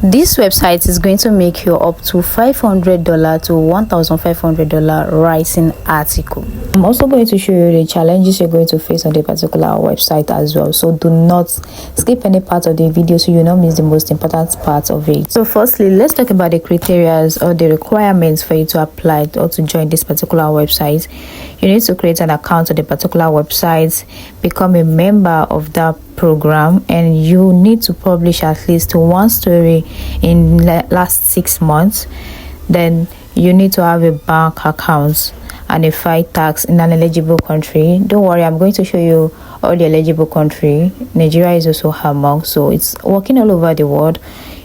This website is going to make you up to $500 to $1,500 writing article. I'm also going to show you the challenges you're going to face on the particular website as well, so do not skip any part of the video so you don't miss the most important part of it. So firstly, let's talk about the criteria or the requirements for you to apply or to join this particular website. You need to create an account on the particular website, become a member of that program, and you need to publish at least one story in last 6 months. Then you need to have a bank account and a fight tax in an eligible country. Don't worry, I'm going to show you all the eligible country. Nigeria is also among, so it's working all over the world.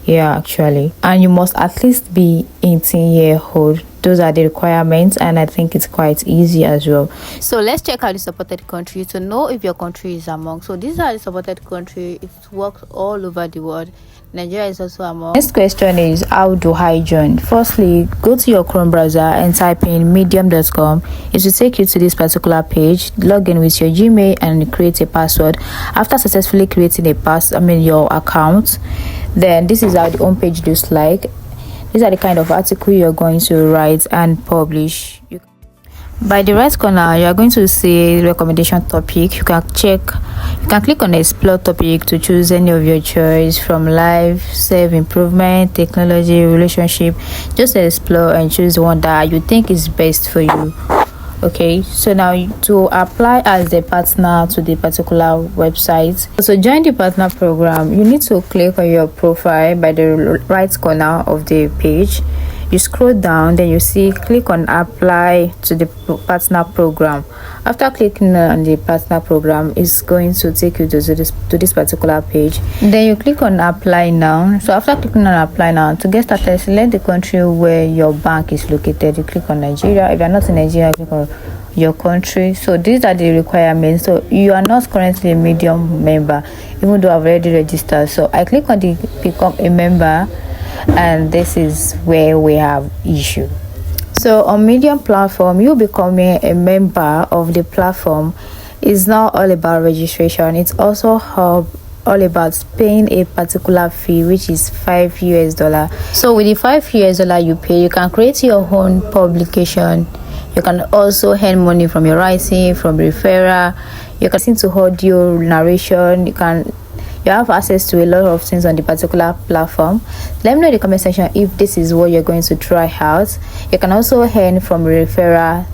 Yeah, actually, and you must at least be 18-year-old. Those are the requirements, and I think it's quite easy as well. So let's check out the supported country to know if your country is among. So these are the supported country. It works all over the world. Nigeria is also among. Next question is, how do I join? Firstly, go to your Chrome browser and type in medium.com. It will take you to this particular page. Log in with your Gmail and create a password. After successfully creating your account, then this is how the home page looks like. These are the kind of article you're going to write and publish. By the right corner, you are going to see recommendation topic. You can click on explore topic to choose any of your choice from life, self-improvement, technology, relationship. Just explore and choose the one that you think is best for you. Okay, so now to apply as a partner to the particular website, so join the partner program, you need to click on your profile by the right corner of the page. You scroll down, then you see click on apply to the partner program. After clicking on the partner program, it's going to take you to this particular page. Then you click on apply now. So after clicking on apply now, to get started, select the country where your bank is located. You click on Nigeria. If you're not in Nigeria, click on your country. So these are the requirements. So you are not currently a Medium member, even though I've already registered. So I click on the become a member, and this is where we have issue. So on Medium platform, you becoming a member of the platform is not all about registration. It's also all about paying a particular fee, which is $5. So with the $5 you pay, you can create your own publication. You can also earn money from your writing, from referral. You can listen to audio narration. You have access to a lot of things on the particular platform. Let me know in the comment section if this is what you're going to try out. You can also earn from referral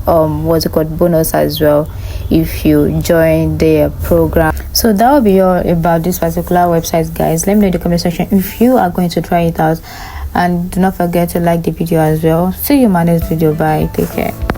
bonus as well if you join the program. So that will be all about this particular website, guys. Let me know in the comment section if you are going to try it out, and do not forget to like the video as well. See you in my next video. Bye, take care.